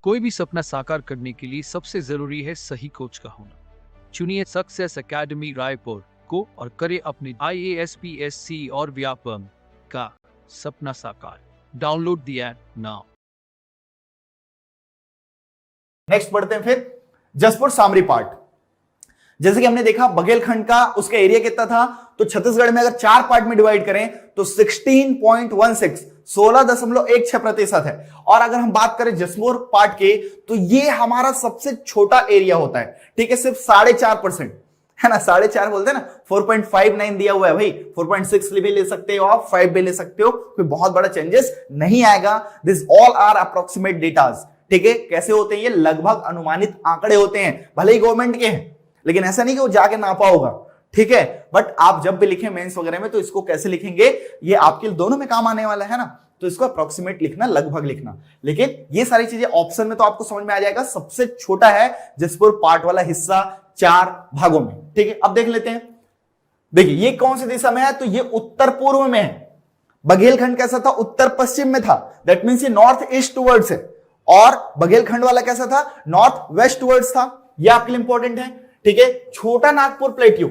कोई भी सपना साकार करने के लिए सबसे जरूरी है सही कोच का होना। चुनिए सक्सेस एकेडमी रायपुर को और करें अपने IAS PSC और व्यापम का सपना साकार। Download the app now. Next बढ़ते हैं फिर जसपुर सामरी पार्ट। जैसे कि हमने देखा बघेलखंड का उसका एरिया कितना था, तो छत्तीसगढ़ में अगर 4 पार्ट में डिवाइड करें तो 16.16 16.16% है। और अगर हम बात करें जसपुर पार्ट के तो ये हमारा सबसे छोटा एरिया होता है, ठीक है, सिर्फ 4.5% है ना, 4.5 बोलते हैं ना, 4.59 दिया हुआ है भाई, 4.6 भी ले सकते हो आप, 5 भी ले सकते हो, कोई बहुत बड़ा चेंजेस नहीं आएगा। This all are approximate datas, ठीक है। कैसे होते हैं ये? लगभग अनुमानित आंकड़े होते हैं, भले ही गवर्नमेंट के हैं, लेकिन ऐसा नहीं कि वो जाके नापा होगा, ठीक है। बट आप जब भी लिखें मेंस वगैरह में तो इसको कैसे लिखेंगे, ये आपके दोनों में काम आने वाला है ना, तो इसको अप्रोक्सीमेट लिखना, लगभग लिखना। लेकिन ये सारी चीजें ऑप्शन में तो आपको समझ में आ जाएगा। सबसे छोटा है जसपुर पार्ट वाला हिस्सा 4 भागों में, ठीक है। अब देख लेते हैं, देखिए ये कौन सी दिशा में है, तो ये उत्तर पूर्व में है। बघेलखंड कैसा था? उत्तर पश्चिम में था, दैट मीन्स ये नॉर्थ ईस्ट टुवर्ड्स है। और बघेलखंड वाला कैसा था? नॉर्थ वेस्ट टुवर्ड्स था। ये आपके लिए इंपॉर्टेंट है, ठीक है। छोटा नागपुर प्लेट्यू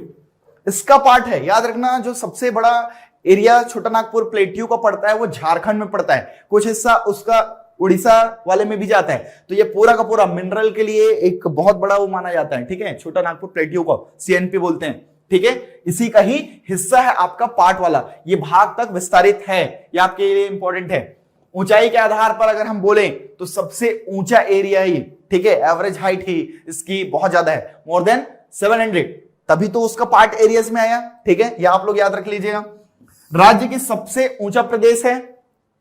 इसका पार्ट है, याद रखना। जो सबसे बड़ा एरिया छोटा नागपुर प्लेट्यू का पड़ता है वो झारखंड में पड़ता है, कुछ हिस्सा उसका उड़ीसा वाले में भी जाता है। तो ये पूरा का पूरा मिनरल के लिए एक बहुत बड़ा वो माना जाता है, ठीक है। छोटा नागपुर प्लेट्यू को CNP बोलते हैं, ठीक है। इसी का ही हिस्सा है आपका पार्ट वाला, ये भाग तक विस्तारित है, ये आपके लिए इंपॉर्टेंट है। ऊंचाई के आधार पर अगर हम बोलें तो सबसे ऊंचा एरिया ही, ठीक है, एवरेज हाइट ही इसकी बहुत ज्यादा है, मोर देन 700, तभी तो उसका पार्ट एरियाज में आया, ठीक है। यह आप लोग याद रख लीजिएगा। राज्य की सबसे ऊंचा प्रदेश है,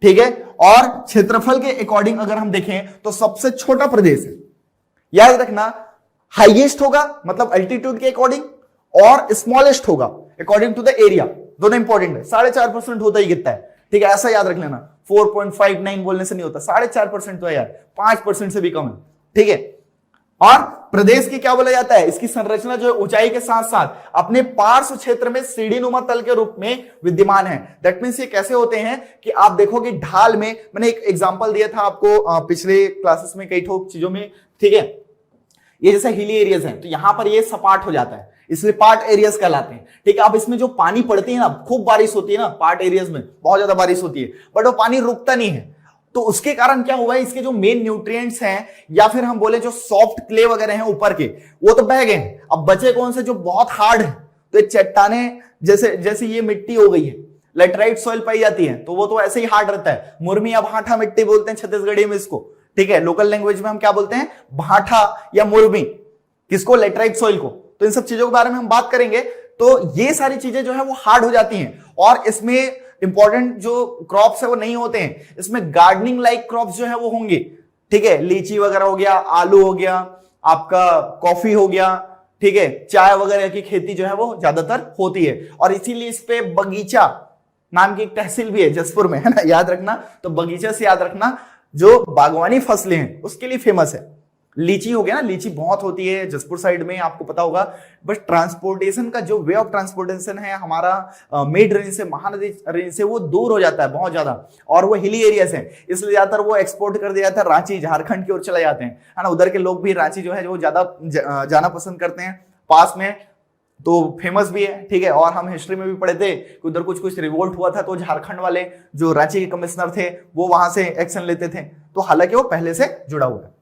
ठीक है, और क्षेत्रफल के अकॉर्डिंग अगर हम देखें तो सबसे छोटा प्रदेश है। याद रखना, हाईएस्ट होगा मतलब अल्टीट्यूड के अकॉर्डिंग, और स्मॉलेस्ट होगा अकॉर्डिंग टू द एरिया, दोनों इंपॉर्टेंट है। 4.5% होता ही कितना है, ठीक है, ऐसा याद रख लेना। 4.59 बोलने से नहीं होता, 4.5% तो है यार, 5% से भी कम है, ठीक है। और प्रदेश की क्या बोला जाता है, इसकी संरचना जो है ऊंचाई के साथ साथ अपने पार्श्व क्षेत्र में सीढ़ीनुमा तल के रूप में विद्यमान है। दैट मींस ये कैसे होते हैं कि आप देखोगे ढाल में, मैंने एक एग्जांपल दिया था आपको पिछले क्लासेस में कई ठोक चीजों में, ठीक है। ये जैसे हिली एरियाज हैं तो यहां पर ये सपाट हो जाता है, इसलिए पार्ट एरियाज कहलाते हैं, ठीक है। अब इसमें जो पानी पड़ती है ना, खूब बारिश होती है ना पार्ट एरियाज में, बहुत ज्यादा बारिश होती है, बट वो पानी रुकता नहीं है, तो उसके कारण क्या हुआ है, इसके जो मेन न्यूट्रिएंट्स हैं या फिर हम बोले जो सॉफ्ट क्ले वगैरह हैं ऊपर के, वो तो बह गए हैं। अब बचे कौन से जो बहुत हार्ड है, तो ये चट्टाने जैसे ये मिट्टी हो गई है, लेटराइट सॉइल पाई जाती है, तो वो तो ऐसे ही हार्ड रहता है। मुर्मी या भाठा मिट्टी बोलते हैं छत्तीसगढ़ी में इसको, ठीक है। लोकल लैंग्वेज में हम क्या बोलते हैं, भाठा या मुर्मी, किसको? लेटराइट सॉइल को। तो इन सब चीजों के बारे में हम बात करेंगे। तो ये सारी चीजें जो है वो हार्ड हो जाती हैं, और इसमें इंपॉर्टेंट जो क्रॉप्स है वो नहीं होते हैं, इसमें गार्डनिंग लाइक क्रॉप्स जो है वो होंगे, ठीक है। लीची वगैरह हो गया, आलू हो गया, आपका कॉफी हो गया, ठीक है, चाय वगैरह की खेती जो है वो ज्यादातर होती है। और इसीलिए इस पे बगीचा नाम की एक तहसील भी है जसपुर में, है ना, याद रखना। तो बगीचा से याद रखना, जो बागवानी फसलें हैं उसके लिए फेमस है। लीची हो गया ना, लीची बहुत होती है जसपुर साइड में, आपको पता होगा। बट ट्रांसपोर्टेशन का जो वे ऑफ ट्रांसपोर्टेशन है हमारा मिड रेंज से, महानदी रेंज से, वो दूर हो जाता है बहुत ज्यादा, और वो हिली एरियाज हैं, इसलिए ज्यादातर वो एक्सपोर्ट कर दिया जाता है रांची, झारखंड की ओर चले जाते हैं, है ना। उधर के लोग भी रांची जो है वो ज्यादा जाना पसंद करते हैं, पास में तो फेमस भी है, ठीक है। और हम हिस्ट्री में भी पढ़े थे कि उधर कुछ रिवोल्ट हुआ था, तो झारखंड वाले जो रांची के कमिश्नर थे वो वहां से एक्शन लेते थे, तो हालांकि वो पहले से जुड़ा हुआ है।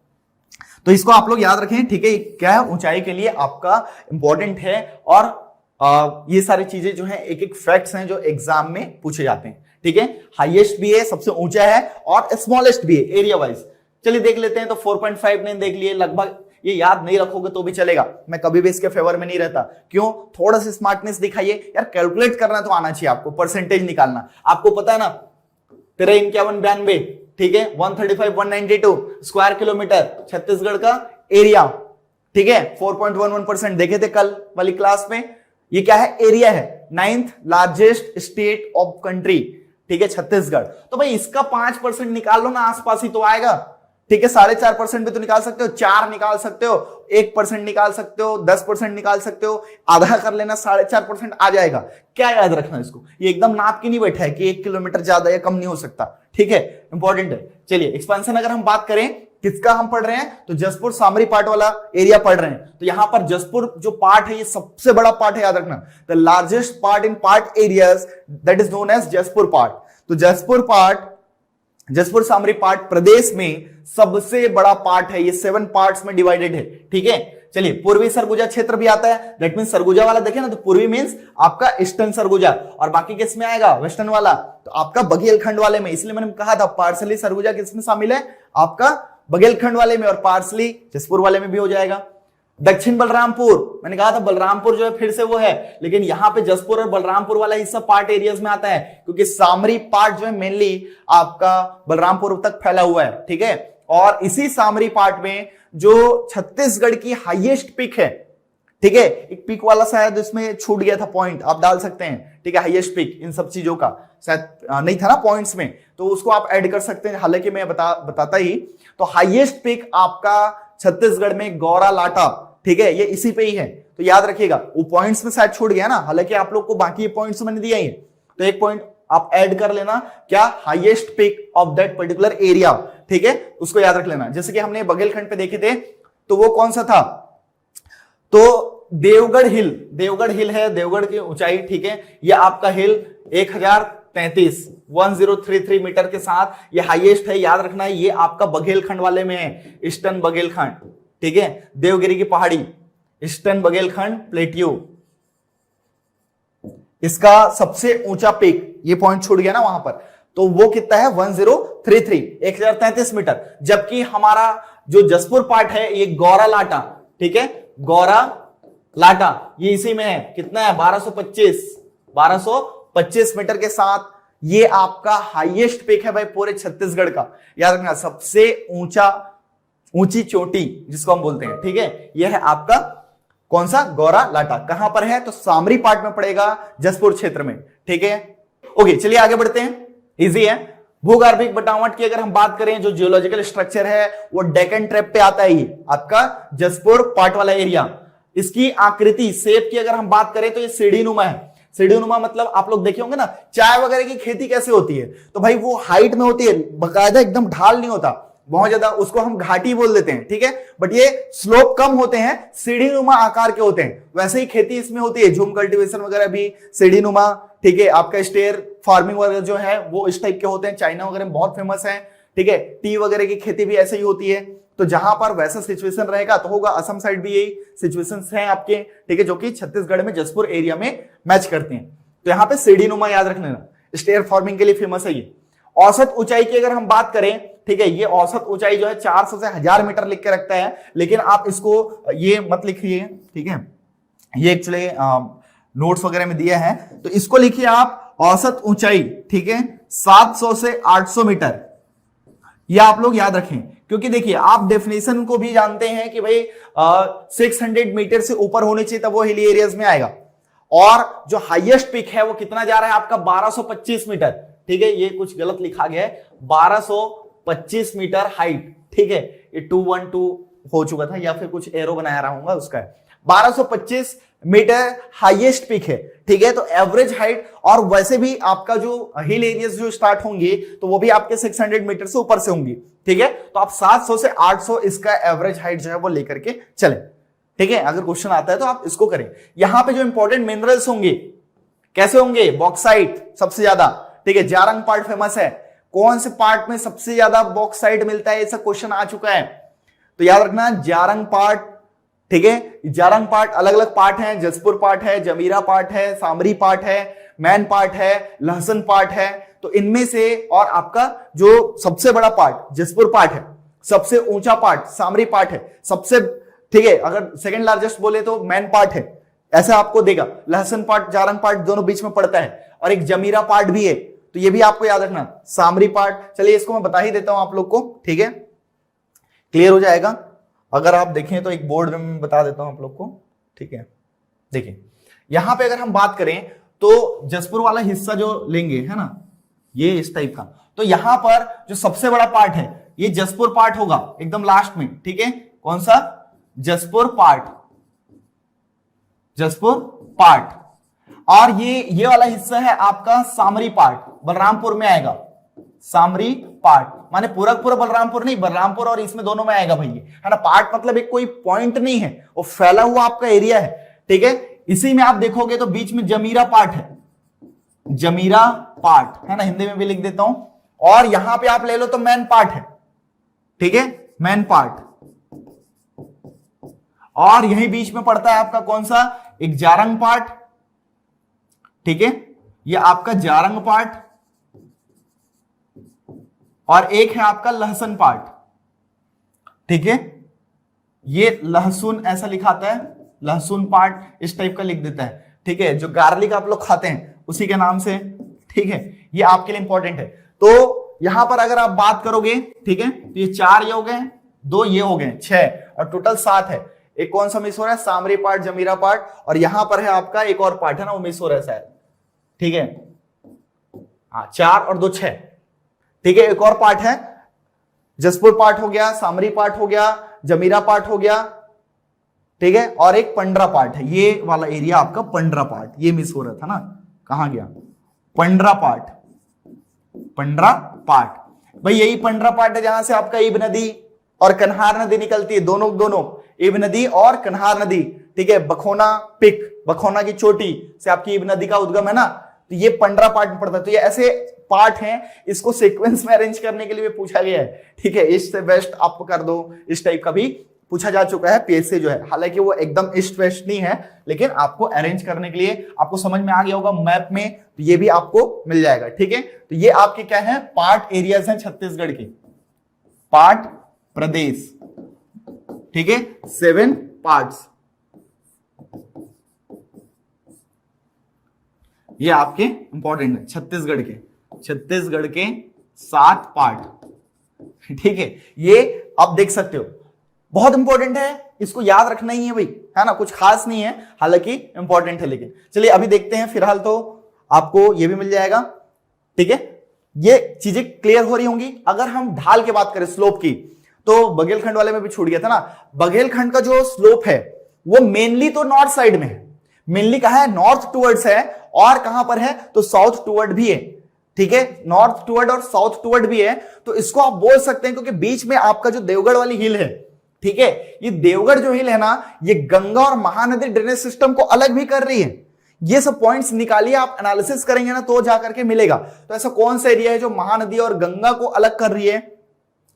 तो इसको आप लोग याद रखें, ठीक है। क्या है, ऊंचाई के लिए आपका इंपॉर्टेंट है। और ये सारी चीजें जो है एक एक फैक्ट्स हैं जो एग्जाम में पूछे जाते हैं, ठीक है। हाईएस्ट भी है, सबसे ऊंचा है, और स्मॉलेस्ट भी है एरिया वाइज। चलिए देख लेते हैं। तो 4.59 देख लिए, लगभग ये याद नहीं रखोगे तो भी चलेगा, मैं कभी भी इसके फेवर में नहीं रहता। क्यों? थोड़ा सा स्मार्टनेस दिखाइए यार, कैलकुलेट करना तो आना चाहिए आपको, परसेंटेज निकालना आपको पता है ना। 53-52, ठीक है, 135-192 स्क्वायर किलोमीटर छत्तीसगढ़ का एरिया, ठीक है। 4.11% देखे थे कल वाली क्लास में। ये क्या है? एरिया है, 9th largest state of country, ठीक है, छत्तीसगढ़। तो भाई इसका 5% निकाल लो ना, आसपास ही तो आएगा, ठीक है। 4.5% भी तो निकाल सकते हो, 4 निकाल सकते हो, 1% निकाल सकते हो, 10% निकाल सकते हो, आधा कर लेना, 4.5% आ जाएगा। क्या याद रखना इसको, ये एकदम नाप के नहीं बैठा है कि 1 किलोमीटर ज्यादा या कम नहीं हो सकता, ठीक है, इंपॉर्टेंट है। चलिए एक्सपेंशन अगर हम बात करें किसका हम पढ़ रहे हैं? तो जसपुर सामरी पार्ट वाला एरिया पढ़ रहे हैं। तो यहां पर जसपुर जो पार्ट है ये सबसे बड़ा पार्ट है, याद रखना। The largest part in part areas that is known as Jashpur part. तो जसपुर सामरी पार्ट प्रदेश में सबसे बड़ा पार्ट है, ये 7 पार्ट्स में डिवाइडेड है, ठीक है। चलिए, पूर्वी सरगुजा क्षेत्र भी आता है, दैट मीन सरगुजा वाला देखे ना, तो पूर्वी मींस आपका ईस्टर्न सरगुजा, और बाकी किस में आएगा? वेस्टर्न वाला, तो आपका बघेलखंड वाले में। इसलिए मैंने कहा था पार्सली सरगुजा किस में शामिल है? आपका बघेलखंड वाले में, और पार्सली जसपुर वाले में भी हो जाएगा। दक्षिण बलरामपुर, मैंने कहा था बलरामपुर जो है फिर से वो है, लेकिन यहां पे जसपुर और बलरामपुर वाला हिस्सा पार्ट एरियाज में आता है, क्योंकि सामरी पार्ट जो है मेनली आपका बलरामपुर तक फैला हुआ है, ठीक है। और इसी सामरी पार्ट में जो छत्तीसगढ़ की हाईएस्ट पिक है, ठीक है, एक पिक वाला शायद इसमें छूट गया था पॉइंट, आप डाल सकते हैं, ठीक है। हाईएस्ट पिक इन सब चीजों का शायद नहीं था ना पॉइंट्स में, तो उसको आप ऐड कर सकते हैं, हालांकि मैं बताता ही। तो हाईएस्ट पिक आपका छत्तीसगढ़ में गौरा लाटा, ठीक है, ये इसी पे ही है, तो याद रखिएगा। वो पॉइंट्स में शायद छूट गया ना, हालांकि आप लोग को बाकी पॉइंट्स मैंने दिया ही, तो एक पॉइंट आप ऐड कर लेना, क्या? Highest peak of that particular area, ठीक है, उसको याद रख लेना। जैसे कि हमने बघेलखंड पे देखे थे, तो वो कौन सा था? तो देवगढ़ हिल है, देवगढ़ की ऊंचाई, ठीक है, ये आपका हिल 1033 मीटर के साथ ये हाईएस्ट है, याद रखना है। ये आपका बघेलखंड वाले में है, ईस्टर्न बघेलखंड, ठीक है। देवगिरी की पहाड़ी, ईस्टर्न बघेलखंड प्लेट्यू, इसका सबसे ऊंचा पीक, ये पॉइंट छूट गया ना वहां पर, तो वो कितना है? 1033 मीटर। जबकि हमारा जो जसपुर पार्ट है ये गौरा लाटा, ठीक है, गौरा लाटा ये इसी में है, कितना है? 1225 मीटर के साथ ये आपका हाईएस्ट पीक है भाई पूरे छत्तीसगढ़ का। याद रखना, सबसे ऊंची चोटी जिसको हम बोलते हैं, ठीक है, यह है आपका कौन सा? गौरा लाटा। कहां पर है? तो सामरी पार्ट में पड़ेगा, जसपुर क्षेत्र में, ठीक है। ओके, चलिए आगे बढ़ते हैं, इजी है। भूगर्भिक बटावट की अगर हम बात करें, जो जियोलॉजिकल स्ट्रक्चर है वो डेक्कन ट्रैप पे आता है, ये आपका जसपुर पार्ट वाला एरिया। इसकी आकृति, शेप की अगर हम बात करें तो ये सीढ़ी नुमा है। सीढ़ी नुमा मतलब आप लोग देखे होंगे ना, चाय वगैरह की खेती कैसे होती है, तो भाई वो हाइट में होती है, बकायदा एकदम ढाल नहीं होता बहुत ज्यादा, उसको हम घाटी बोल देते हैं, ठीक है। बट ये स्लोप कम होते हैं, सीढ़ी नुमा आकार के होते हैं। वैसे ही खेती इसमें होती है, झूम कल्टीवेशन वगैरह भी सीढ़ी नुमा, ठीक है। आपका स्टेयर फार्मिंग वगैरह जो है वो इस टाइप के होते हैं, चाइना वगैरह में बहुत फेमस है, ठीक है। टी वगैरह की खेती भी ऐसे ही होती है। तो जहां पर वैसा सिचुएशन रहेगा तो होगा, असम साइड भी यही सिचुएशंस हैं आपके, ठीक है, जो कि छत्तीसगढ़ में जसपुर एरिया में मैच करते हैं। तो यहाँ पे सीढ़ी नुमा याद रखना, स्टेयर फार्मिंग के लिए फेमस है ये। औसत ऊंचाई की अगर हम बात करें, ठीक है, ये औसत ऊंचाई जो है 400 से 1000 मीटर लिख के रखता है, लेकिन आप इसको ये मत लिखिए, ठीक है, ये एक्चुअली नोट्स वगैरह में दिया है, तो इसको लिखिए आप औसत ऊंचाई, ठीक है, 700 से 800 मीटर, ये आप लोग याद रखें। क्योंकि देखिए, आप डेफिनेशन को भी जानते हैं कि भाई 600 मीटर से ऊपर होनी चाहिए तब वो हिली एरियाज में आएगा। और जो हाईएस्ट पिक है वो कितना जा रहा है आपका? 1225 मीटर, ठीक है, ये कुछ गलत लिखा गया है, 1225 मीटर हाइट, ठीक है, ये 212 हो चुका था, या फिर कुछ एरो बनाया रहा हूंगा उसका है। 1225 मीटर हाईएस्ट पिक है, ठीक है। तो एवरेज हाइट, और वैसे भी आपका जो हिल एरियाज जो स्टार्ट होंगे तो वो भी आपके 600 मीटर से ऊपर से होंगी, ठीक है। तो आप 700 से 800 इसका एवरेज हाइट जो है वो लेकर के चले, ठीक है। अगर क्वेश्चन आता है तो आप इसको करें। यहां पे जो इंपॉर्टेंट मिनरल्स होंगे कैसे होंगे? बॉक्साइट सबसे ज्यादा, ठीक है, जारंग पार्ट फेमस है। कौन से पार्ट में सबसे ज्यादा बॉक्साइट मिलता है, ऐसा क्वेश्चन आ चुका है, तो याद रखना जारंग पार्ट, ठीक है। जारंग पार्ट अलग अलग पार्ट हैं, जसपुर पार्ट है, जमीरा पार्ट है, सामरी पार्ट है, मैन पार्ट है, लहसन पार्ट है। तो इनमें से, और आपका जो सबसे बड़ा पार्ट जसपुर पार्ट है, सबसे ऊंचा पार्ट सामरी पार्ट है, सबसे, ठीक है, अगर सेकंड लार्जेस्ट बोले तो मैन पार्ट है, ऐसा आपको देगा। लहसन पार्ट, जारंग पार्ट दोनों बीच में पड़ता है, और एक जमीरा पार्ट भी है, तो ये भी आपको याद रखना, सामरी पार्ट। चलिए इसको मैं बता ही देता हूं आप लोग को, ठीक है, क्लियर हो जाएगा। अगर आप देखें तो एक बोर्ड में मैं बता देता हूं आप लोग को, ठीक है। देखिए यहां पे अगर हम बात करें तो जसपुर वाला हिस्सा जो लेंगे, है ना, ये इस टाइप का, तो यहां पर जो सबसे बड़ा पार्ट है ये जसपुर पार्ट होगा एकदम लास्ट में, ठीक है। कौन सा? Jashpur part, Jashpur part. और ये वाला हिस्सा है आपका सामरी पार्ट, बलरामपुर में आएगा, सामरी पार्ट, माने पूरा पूरा बलरामपुर नहीं, बलरामपुर और इसमें दोनों में आएगा भाई, है ना। पार्ट मतलब एक कोई पॉइंट नहीं है, वो फैला हुआ आपका एरिया है, ठीक है। इसी में आप देखोगे तो बीच में जमीरा पार्ट है, जमीरा पार्ट है ना, हिंदी में भी लिख देता हूं। और यहां पे आप ले लो तो मैन पार्ट है, ठीक है, मैन पार्ट। और यही बीच में पड़ता है आपका कौन सा, एक जारंग पार्ट, ठीक है, ये आपका जारंग पार्ट। और एक है आपका लहसुन पार्ट, ठीक है, ये लहसुन ऐसा लिखाता है, लहसुन पार्ट इस टाइप का लिख देता है, ठीक है, जो गार्लिक आप लोग खाते हैं उसी के नाम से, ठीक है। ये आपके लिए इंपॉर्टेंट है। तो यहां पर अगर आप बात करोगे, ठीक है, तो ये 4 ये हो गए, 2 ये हो गए, 6 और टोटल 7 है। एक कौन सा मिस हो रहा है, सामरी पार्ट, जमीरा पार्ट, और यहां पर है आपका एक और पार्ट है ना, वो मिस हो रहा है शायद, ठीक है। हाँ, 4 और 2 6, ठीक है। एक और पार्ट है, जसपुर पार्ट हो गया, सामरी पार्ट हो गया, जमीरा पार्ट हो गया, ठीक है, और एक पंडरा पार्ट है, ये वाला एरिया आपका पंडरा पार्ट, ये मिस हो रहा था ना, कहां गया, पंडरा पार्ट, पंडरा पार्ट भाई, यही पंडरा पार्ट है जहां से आपका इब नदी और कन्हार नदी निकलती है, दोनों इब नदी और कन्हार नदी, ठीक है। बखोना पिक, बखोना की चोटी से आपकी इब नदी का उद्गम है ना, तो ये पंडरा पार्ट में पड़ता है। तो ये ऐसे पार्ट हैं, इसको सीक्वेंस में अरेंज करने के लिए भी पूछा गया है, ठीक है। ईस्ट से वेस्ट आप कर दो, इस टाइप का भी पूछा जा चुका है पीएससी जो है, हालांकि वो एकदम ईस्ट वेस्ट नहीं है, लेकिन आपको अरेंज करने के लिए आपको समझ में आ गया होगा मैप में, तो ये भी आपको मिल जाएगा, ठीक है। तो ये आपके क्या है, पार्ट एरियाज हैं छत्तीसगढ़ के, पार्ट प्रदेश, ठीक है, 7 पार्ट्स, ये आपके इंपॉर्टेंट है, छत्तीसगढ़ के 7 पार्ट, ठीक है। ये आप देख सकते हो, बहुत इंपॉर्टेंट है, इसको याद रखना ही है भाई, है ना, कुछ खास नहीं है, हालांकि इंपॉर्टेंट है। लेकिन चलिए अभी देखते हैं, फिलहाल तो आपको ये भी मिल जाएगा, ठीक है। ये चीजें क्लियर हो रही होंगी। अगर हम ढाल की बात करें, स्लोप की, तो बघेलखंड वाले में भी छूट गया था ना, बघेलखंड का जो स्लोप है वो मेनली तो नॉर्थ साइड में है, मेनली कहां है, नॉर्थ टुवर्ड्स है, और कहां पर है तो साउथ टुवर्ड भी है, ठीक है, नॉर्थ टुवर्ड और साउथ टुवर्ड भी है। तो इसको आप बोल सकते हैं, क्योंकि बीच में आपका जो देवगढ़ वाली हिल है, ठीक है, ये देवगढ़ जो हिल है ना, ये गंगा और महानदी ड्रेनेज सिस्टम को अलग भी कर रही है। ये सब पॉइंट्स निकालिए, आप एनालिसिस करेंगे ना तो जाकर के मिलेगा। तो ऐसा कौन सा एरिया है जो महानदी और गंगा को अलग कर रही है,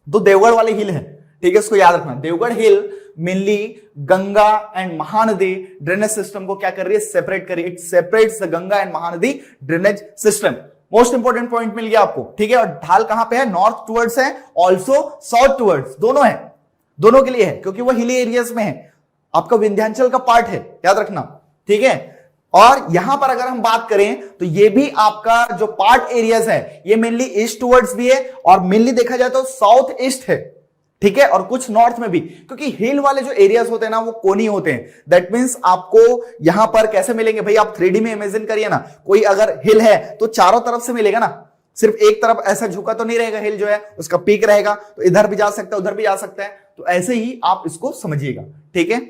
तो देवगढ़ वाली हिल है, ठीक है, इसको याद रखना। Deogarh hill mainly Ganga and Mahanadi drainage system को क्या कर रही है, सेपरेट कर रही है, it separates the Ganga and Mahanadi drainage system. Most important point मिल गया आपको, ठीक है। और ढाल कहां पे है, नॉर्थ टुवर्ड्स है, ऑल्सो साउथ टुवर्ड्स, दोनों है, दोनों के लिए है, क्योंकि वो हिली एरियाज में है, आपका विंध्याचल का पार्ट है, याद रखना, ठीक है। और यहां पर अगर हम बात करें तो ये भी आपका जो पार्ट एरियाज है, ये मेनली ईस्ट टुवर्ड्स भी है, और मेनली देखा जाए तो साउथ ईस्ट है, ठीक है, और कुछ नॉर्थ में भी, क्योंकि हिल वाले जो एरियाज होते हैं ना वो कोनी होते हैं। दैट मींस आपको यहां पर कैसे मिलेंगे भाई, आप 3D में इमेजिन करिए ना, कोई अगर हिल है तो चारों तरफ से मिलेगा ना, सिर्फ एक तरफ ऐसा झुका तो नहीं रहेगा, हिल जो है उसका पीक रहेगा, तो इधर भी जा सकता है उधर भी जा सकता है। तो ऐसे ही आप इसको समझिएगा, ठीक है।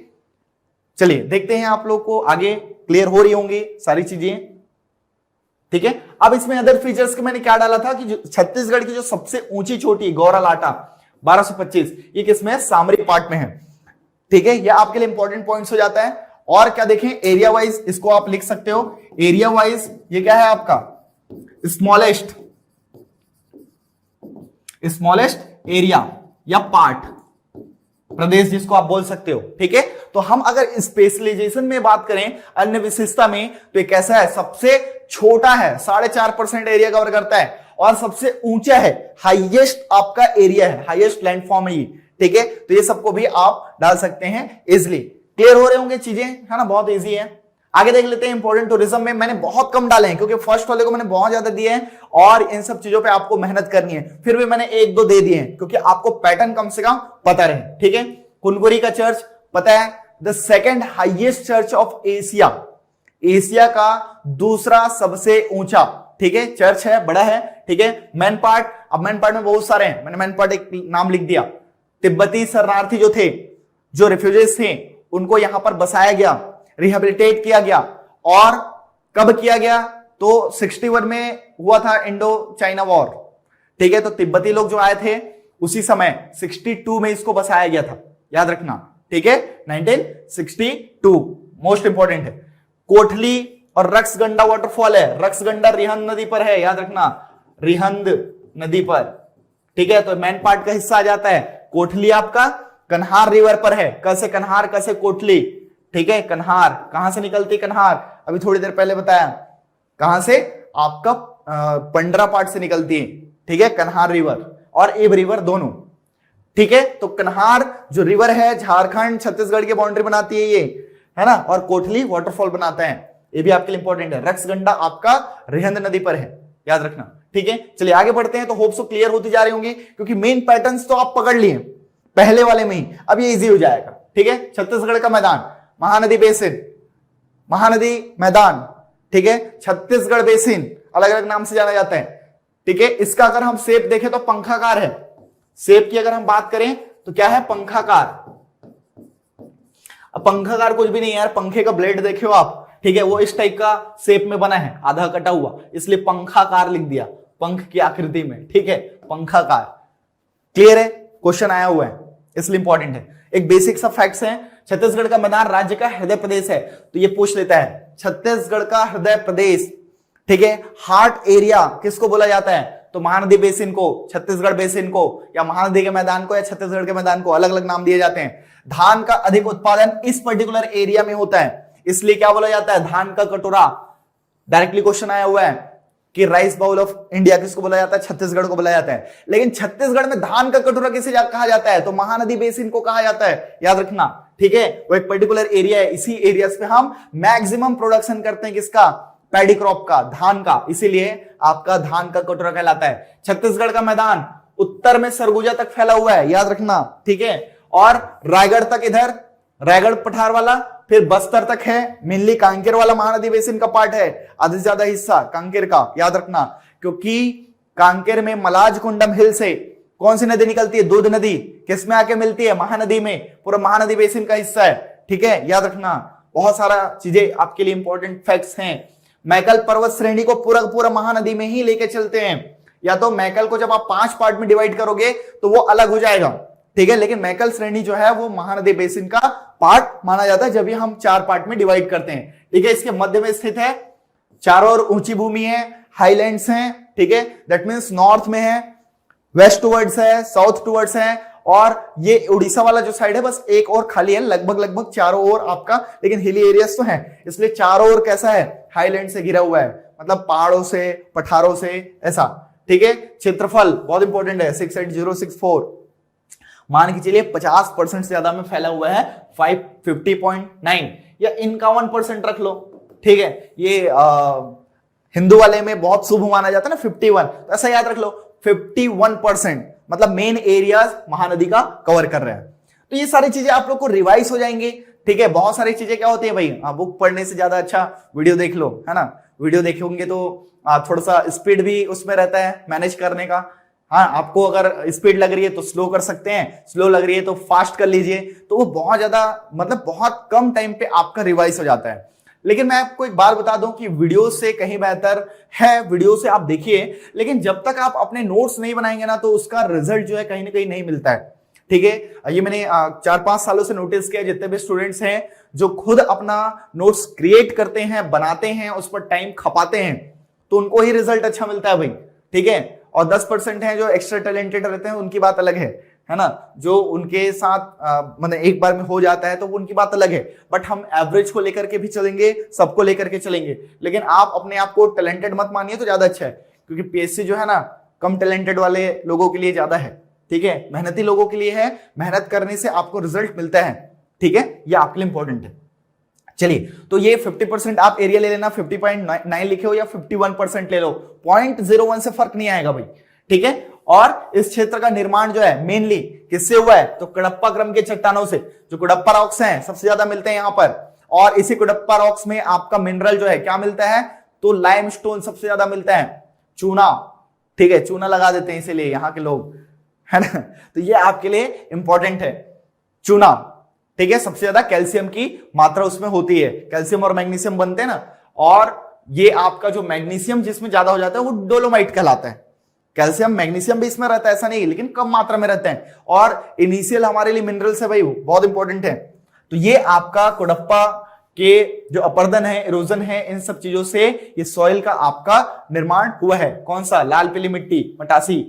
चलिए देखते हैं, आप लोग को आगे क्लियर हो रही होंगी सारी चीजें, ठीक है। अब इसमें अदर फीचर्स के मैंने क्या डाला था कि छत्तीसगढ़ की जो सबसे ऊंची चोटी गौरालाटा 1225, ये किसमें है, सामरी पार्ट में है, ठीक है। ये आपके लिए इंपॉर्टेंट पॉइंट्स हो जाता है। और क्या देखें, एरिया वाइज इसको आप लिख सकते हो, एरिया वाइज ये क्या है आपका, स्मॉलेस्ट एरिया या पार्ट, प्रदेश जिसको आप बोल सकते हो, ठीक है। तो हम अगर स्पेशलाइजेशन में बात करें, अन्य विशेषता में, तो एक कैसा है, सबसे छोटा है, 4.5% एरिया कवर करता है, और सबसे ऊंचा है, हाईएस्ट आपका एरिया है, हाईएस्ट लैंडफॉर्म है, ठीक है। तो ये सबको भी आप डाल सकते हैं इजिली। क्लियर हो रहे होंगे चीजें, है ना, बहुत इजी है। आगे देख लेते हैं इंपोर्टेंट टूरिज्म में, मैंने बहुत कम डाले हैं क्योंकि फर्स्ट वाले को मैंने बहुत ज्यादा दिए हैं, और इन सब चीजों पे आपको मेहनत करनी है, फिर भी मैंने 1-2 दे दिए हैं क्योंकि आपको पैटर्न कम से कम पता रहे, ठीक है। कुनकुरी का चर्च पता है, the second highest church of Asia, Asia का दूसरा सबसे ऊंचा, ठीक है, चर्च है, बड़ा है, ठीक है। मैन पार्ट, अब मैन पार्ट में बहुत सारे हैं, मैंने मैन पार्ट एक नाम लिख दिया। तिब्बती शरणार्थी जो थे, जो रिफ्यूजीज थे, उनको यहां पर बसाया गया, रिहेबिलिटेट किया गया, और कब किया गया, तो 61 में हुआ था इंडो चाइना वॉर, ठीक है, तो तिब्बती लोग जो आए थे उसी समय 62 में इसको बसाया गया था, याद रखना, ठीक है, 1962 मोस्ट इंपॉर्टेंट है। कोठली और रक्सगंडा वाटरफॉल है, रक्सगंडा रिहंद नदी पर है, याद रखना, रिहंद नदी पर, ठीक है। तो मेन पार्ट का हिस्सा आ जाता है। कोठली आपका कन्हार रिवर पर है, कैसे कन्हार कैसे कोठली, ठीक है। कन्हार कहां से निकलती, कन्हार अभी थोड़ी देर पहले बताया, कहां से, आपका पंडरा पार्ट से निकलती है, ठीक है, कन्हार रिवर और एब रिवर दोनों, ठीक है। तो कन्हार जो रिवर है झारखंड छत्तीसगढ़ की बाउंड्री बनाती है ये, है ना, और कोठली वाटरफॉल बनाता है, ये भी आपके लिए इंपॉर्टेंट है। रक्सगंडा आपका रिहंद नदी पर है, याद रखना, ठीक है। चलिए आगे बढ़ते हैं। तो होप सो क्लियर होती जा रही होंगी, क्योंकि मेन पैटर्न्स तो आप पकड़ लिए पहले वाले में ही, अब ये इजी हो जाएगा, ठीक है। छत्तीसगढ़ का मैदान, महानदी बेसिन, महानदी मैदान, ठीक है, छत्तीसगढ़ बेसिन अलग अलग नाम से जाना जाता है, ठीक है। इसका अगर हम शेप देखें तो पंखाकार है, शेप की अगर हम बात करें तो क्या है, पंखाकार। अब पंखाकार कुछ भी नहीं है यार, पंखे का ब्लेड देखियो आप, ठीक है, वो इस टाइप का शेप में बना है, आधा कटा हुआ, इसलिए पंखाकार लिख दिया, पंख की आकृति में, ठीक है, पंखाकार। क्लियर है, क्वेश्चन आया हुआ है इसलिए इंपॉर्टेंट है। एक बेसिक सा फैक्ट्स है, छत्तीसगढ़ का मैदान राज्य का हृदय प्रदेश है, तो ये पूछ लेता है, छत्तीसगढ़ का हृदय प्रदेश, ठीक है, हार्ट एरिया किसको बोला जाता है, तो महानदी बेसिन को, छत्तीसगढ़ बेसिन को, या महानदी के मैदान को, या छत्तीसगढ़ के मैदान को, अलग अलग नाम दिए जाते हैं। धान का अधिक उत्पादन इस पर्टिकुलर एरिया में होता है, इसलिए क्या बोला जाता है, धान का कटोरा। डायरेक्टली क्वेश्चन आया हुआ है कि राइस बाउल ऑफ इंडिया किसको बोला जाता है, छत्तीसगढ़ को बोला जाता है। लेकिन छत्तीसगढ़ में धान का कटोरा किसे कहा जाता है, तो महानदी बेसिन को कहा जाता है, याद रखना, ठीक है। वो एक पर्टिकुलर एरिया है, इसी एरियाज पे हम मैक्सिमम प्रोडक्शन करते हैं, किसका, पैडी क्रॉप का, धान का, इसीलिए आपका धान का कटोरा कहलाता है। छत्तीसगढ़ का मैदान उत्तर में सरगुजा तक फैला हुआ है, याद रखना, ठीक है, और रायगढ़ तक, इधर रायगढ़ पठार वाला, फिर बस्तर तक है, मेनली कांकेर वाला महानदी बेसिन का पार्ट है, आधे से ज्यादा हिस्सा कांकेर का, याद रखना, क्योंकि कांकेर में मलाज कुंडम हिल से कौन सी नदी निकलती है, दूध नदी, किसमें आके मिलती है, महानदी में, पूरा महानदी बेसिन का हिस्सा है, ठीक है, याद रखना। बहुत सारा चीजें आपके लिए इंपॉर्टेंट फैक्ट्स हैं। मैकल पर्वत श्रेणी को पूरा पूरा महानदी में ही लेके चलते हैं, या तो मैकल को जब आप 5 पार्ट में डिवाइड करोगे तो वो अलग हो जाएगा, ठीक है, लेकिन मैकल श्रेणी जो है वो महानदी बेसिन का पार्ट माना जाता है जब भी हम 4 पार्ट में डिवाइड करते हैं, ठीक है। इसके मध्य में स्थित है, चारों ओर ऊंची भूमि है, हाईलैंड्स हैं, ठीक है, दैट मींस नॉर्थ में है, वेस्ट टुवर्ड्स है, साउथ टुवर्ड्स है, और ये उड़ीसा वाला जो साइड है बस एक और खाली है, लगभग चारों ओर आपका, लेकिन हिली एरियाज तो है, इसलिए चारों ओर कैसा है, हाईलैंड से घिरा हुआ है, मतलब पहाड़ों से, पठारों से, ऐसा, ठीक है। क्षेत्रफल बहुत इंपॉर्टेंट है, 68064, मान के चलिए 50% से ज्यादा में फैला हुआ है, 550.9 या 51% रख लो, ठीक है। ये हिंदू वाले में बहुत शुभ माना जाता है ना 51, तो ऐसा याद रख लो 51%, मतलब मेन एरियाज महानदी का कवर कर रहे हैं। तो ये सारी चीजें आप लोग को रिवाइज हो जाएंगी, ठीक है। बहुत सारी चीजें क्या होती है भाई, बुक पढ़ने से ज्यादा अच्छा वीडियो देख लो, है ना, वीडियो देखोगे तो थोड़ा सा स्पीड भी उसमें रहता है मैनेज करने का। हाँ, आपको अगर स्पीड लग रही है तो स्लो कर सकते हैं, स्लो लग रही है तो फास्ट कर लीजिए, तो वो बहुत ज्यादा, मतलब बहुत कम टाइम पे आपका रिवाइज हो जाता है। लेकिन मैं आपको एक बात बता दूं कि वीडियो से कहीं बेहतर है, वीडियो से आप देखिए, लेकिन जब तक आप अपने नोट्स नहीं बनाएंगे ना तो उसका रिजल्ट जो है कहीं ना कहीं नहीं मिलता है, ठीक है। ये मैंने 4-5 सालों से नोटिस किया, जितने भी स्टूडेंट्स हैं जो खुद अपना नोट्स क्रिएट करते हैं, बनाते हैं, उस पर टाइम खपाते हैं, तो उनको ही रिजल्ट अच्छा मिलता है भाई, ठीक है। और 10% हैं जो एक्स्ट्रा टैलेंटेड रहते हैं, उनकी बात अलग है ना, जो उनके साथ मतलब एक बार में हो जाता है तो उनकी बात अलग है, बट हम एवरेज को लेकर के भी चलेंगे, सबको लेकर के चलेंगे। लेकिन आप अपने आप को टैलेंटेड मत मानिए तो ज्यादा अच्छा है, क्योंकि पीएससी जो है ना कम टैलेंटेड वाले लोगों के लिए ज्यादा है, ठीक है, मेहनती लोगों के लिए है, मेहनत करने से आपको रिजल्ट मिलता है, ठीक है, ये आपके लिए इंपॉर्टेंट है। चलिए, तो ये 50% आप एरिया ले लेना, 50.9 लिखे हो या 51% ले लो, 0.01 से फर्क नहीं आएगा भाई, ठीक है। और इस क्षेत्र का निर्माण जो है मेनली किससे हुआ है, तो कडप्पा क्रम के चट्टानों से, जो कडप्पा रॉक्स हैं सबसे ज्यादा मिलते हैं यहाँ पर, और इसी कडप्पा रॉक्स में आपका मिनरल जो है क्या मिलता है, तो लाइमस्टोन सबसे ज्यादा मिलता है, चूना, ठीक है, चूना लगा देते हैं इसीलिए यहाँ के लोग, है ना, तो ये आपके लिए इंपॉर्टेंट है, चूना, ठीक है। सबसे ज्यादा कैल्शियम की मात्रा उसमें होती है, कैल्शियम और मैग्नीशियम बनते हैं ना, और ये आपका जो मैग्नीशियम जिसमें ज्यादा हो जाता है वो डोलोमाइट कहलाता है, कैल्शियम मैग्नीशियम भी इसमें रहता है, ऐसा नहीं, लेकिन कम मात्रा में रहते हैं, और इनिशियल हमारे लिए मिनरल्स है भाई, बहुत इंपॉर्टेंट है। तो ये आपका कोडप्पा के जो अपर्दन है, इरोजन है, इन सब चीजों से ये सॉइल का आपका निर्माण हुआ है। कौन सा? लाल पीली मिट्टी, मटासी।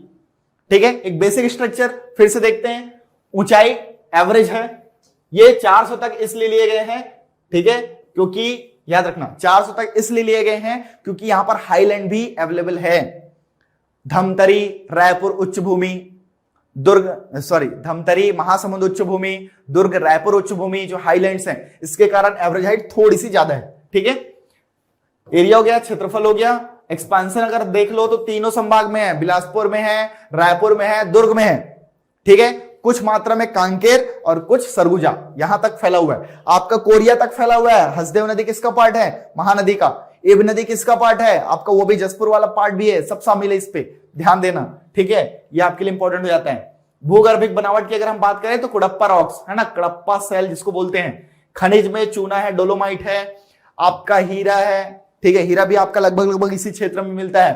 ठीक है, एक बेसिक स्ट्रक्चर फिर से देखते हैं। ऊंचाई एवरेज है, ये 400 तक इसलिए लिए गए हैं, ठीक है, क्योंकि याद रखना 400 तक इसलिए लिए गए हैं क्योंकि यहां पर हाईलैंड भी अवेलेबल है। धमतरी, रायपुर उच्च भूमि, धमतरी, महासमुंद उच्च भूमि, दुर्ग, रायपुर उच्च भूमि, जो हाईलैंड्स हैं, इसके कारण एवरेज हाइट थोड़ी सी ज्यादा है। ठीक है, एरिया हो गया, क्षेत्रफल हो गया। एक्सपांशन अगर देख लो तो तीनों संभाग में है, बिलासपुर में है, रायपुर में है, दुर्ग में है। ठीक है, कुछ मात्रा में कांकेर और कुछ सरगुजा यहां तक फैला हुआ है। आपका कोरिया तक फैला हुआ है। हसदेव नदी किसका पार्ट है? महानदी का। एब नदी किसका पार्ट है? आपका वो भी जसपुर वाला पार्ट भी है, सब शामिल है, इस पे ध्यान देना। ठीक है, ये आपके लिए इंपॉर्टेंट हो जाता है। भूगर्भिक बनावट की अगर हम बात करें तो कुडप्पा रॉक्स है ना, कडप्पा सेल जिसको बोलते हैं। खनिज में चूना है, डोलोमाइट है, आपका हीरा है। ठीक है, हीरा भी आपका लगभग इसी क्षेत्र में मिलता है।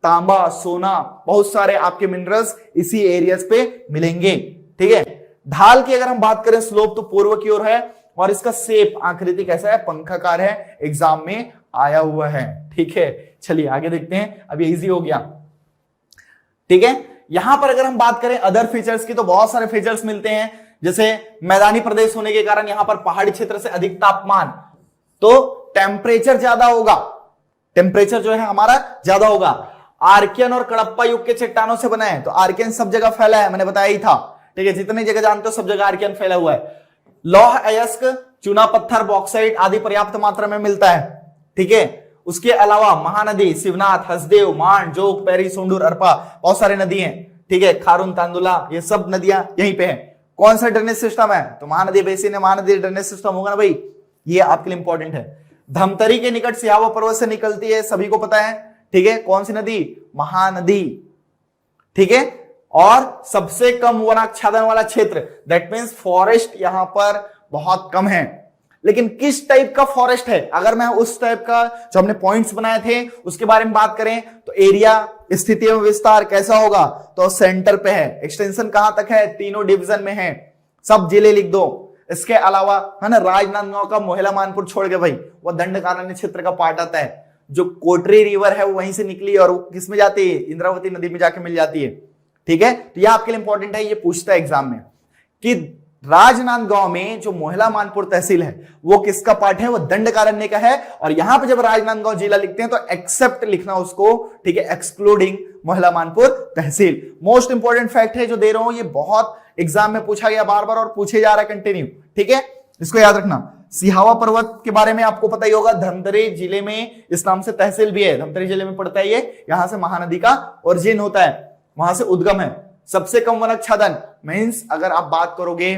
तांबा, सोना, बहुत सारे आपके मिनरल्स इसी एरियाज पे मिलेंगे। ठीक है, ढाल की अगर हम बात करें, स्लोप तो पूर्व की ओर है, और इसका शेप, आकृति कैसा है? पंखाकार है, एग्जाम में आया हुआ है। ठीक है, चलिए आगे देखते हैं, अब ये इजी हो गया। ठीक है, यहां पर अगर हम बात करें अदर फीचर्स की तो बहुत सारे फीचर्स मिलते हैं, जैसे मैदानी प्रदेश होने के कारण यहां पर पहाड़ी क्षेत्र से अधिक तापमान, तो टेम्परेचर ज्यादा होगा, टेम्परेचर जो है हमारा ज्यादा होगा। आर्कियन और कडप्पा युग के चट्टानों से बना है, तो आर्कियन सब जगह फैला है, मैंने बताया ही था। ठीक है, जितनी जगह जानते हो सब जगह आर्कियन फैला हुआ है। लौह अयस्क, चूना पत्थर, बॉक्साइट आदि पर्याप्त मात्रा में मिलता है। ठीक है, उसके अलावा महानदी, शिवनाथ, हसदेव, मान, जोग, पैरी, सोंडूर, अरपा, बहुत सारी नदी हैं। ठीक है, खारून, तांदुला, ये सब नदियां यहीं पे हैं। कौन सा ड्रेनेज सिस्टम है? तो महानदी बेसिन है, महानदी ड्रेनेज सिस्टम होगा ना भाई, ये आपके लिए इंपॉर्टेंट है। धमतरी के निकट सियावा पर्वत से निकलती है, सभी को पता है। ठीक है, कौन सी नदी? महानदी। ठीक है, और सबसे कम वनाच्छादन वाला क्षेत्र, दैट मींस फॉरेस्ट यहां पर बहुत कम है। लेकिन किस टाइप का फॉरेस्ट है? अगर मैं उस टाइप का जो हमने पॉइंट्स बनाए थे उसके बारे में बात करें तो एरिया, स्थिति एवं विस्तार कैसा होगा? तो सेंटर पे है। एक्सटेंशन कहां तक है? तीनों डिवीजन में है। सब जिले लिख दो। इसके अलावा है ना, राजनांदगांव का मोहला मानपुर छोड़ के भाई, वो दंडकारण्य क्षेत्र का पार्ट आता है। जो कोटरी रिवर है वो वहीं से निकली और वो किस में जाती है? इंद्रावती नदी में जाके मिल जाती है। ठीक है, तो यह आपके लिए इंपॉर्टेंट है, ये पूछता है एग्जाम में कि राजनांदगांव में जो मोहला मानपुर तहसील है वो किसका पार्ट है? वो दंडकारण्य का है। और यहां पे जब राजनांदगांव जिला लिखते हैं तो एक्सेप्ट लिखना उसको, ठीक है, एक्सक्लूडिंग मोहला मानपुर तहसील। मोस्ट इंपॉर्टेंट फैक्ट है जो दे रहा हूं, ये बहुत एग्जाम में पूछा गया बार बार और पूछे जा रहा है कंटिन्यू। ठीक है, इसको याद रखना। सिहावा पर्वत के बारे में आपको पता ही होगा, धमतरी जिले में इस नाम से तहसील भी है, धमतरी जिले में पड़ता है ये। यहां से महानदी का ओरिजिन होता है, वहां से उद्गम है। सबसे कम वनाच्छादन मींस अगर आप बात करोगे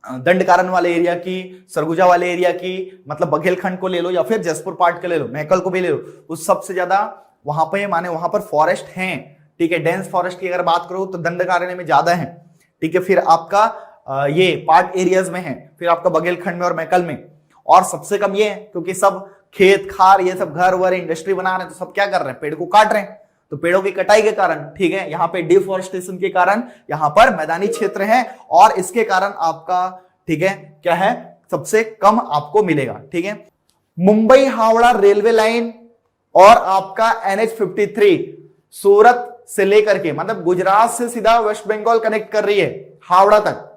दंडकारण्य वाले एरिया की, सरगुजा वाले एरिया की, मतलब बघेलखंड को ले लो या फिर जसपुर पार्ट को ले लो, महकल को भी ले लो, उस सबसे ज्यादा वहां पे माने वहां पर फॉरेस्ट हैं। ठीक है, डेंस फॉरेस्ट की अगर बात करो तो दंडकारण्य में ज्यादा है। ठीक है, फिर आपका ये पार्ट एरियाज में है, फिर आपका बघेलखंड में और महकल में। और सबसे कम ये है क्योंकि सब खेत खार, ये सब घर वर, इंडस्ट्री बना रहे हैं, तो सब क्या कर रहे हैं? पेड़ को काट रहे हैं। तो पेड़ों की कटाई के कारण, ठीक है, यहाँ पे डिफॉरेस्टेशन के कारण यहाँ पर मैदानी क्षेत्र है, और इसके कारण आपका, ठीक है, क्या है? सबसे कम आपको मिलेगा। ठीक है, मुंबई हावड़ा रेलवे लाइन और आपका NH53 सूरत से लेकर के, मतलब गुजरात से सीधा वेस्ट बंगाल कनेक्ट कर रही है, हावड़ा तक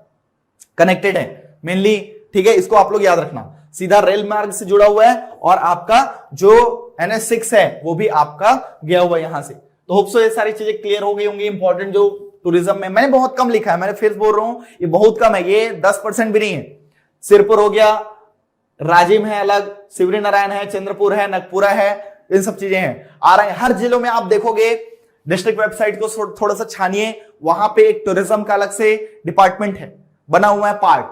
कनेक्टेड है मेनली। ठीक है, इसको आप लोग याद रखना, सीधा रेल मार्ग से जुड़ा हुआ है। और आपका जो NH6 है वो भी आपका गया हुआ है यहां से। तो होप सो ये सारी चीजें क्लियर हो गई होंगी। इंपॉर्टेंट जो टूरिज्म में मैंने बहुत कम लिखा है, मैंने फिर बोल रहा हूं ये बहुत कम है, ये 10% भी नहीं है। सिरपुर हो गया, राजिम है अलग, शिवरी नारायण है, चंद्रपुर है, नगपुरा है, इन सब चीजें हैं आ रहे हैं। हर जिलों में आप देखोगे, डिस्ट्रिक्ट वेबसाइट को थोड़ा सा छानिए, वहां पे एक टूरिज्म का अलग से डिपार्टमेंट है, बना हुआ है पार्ट,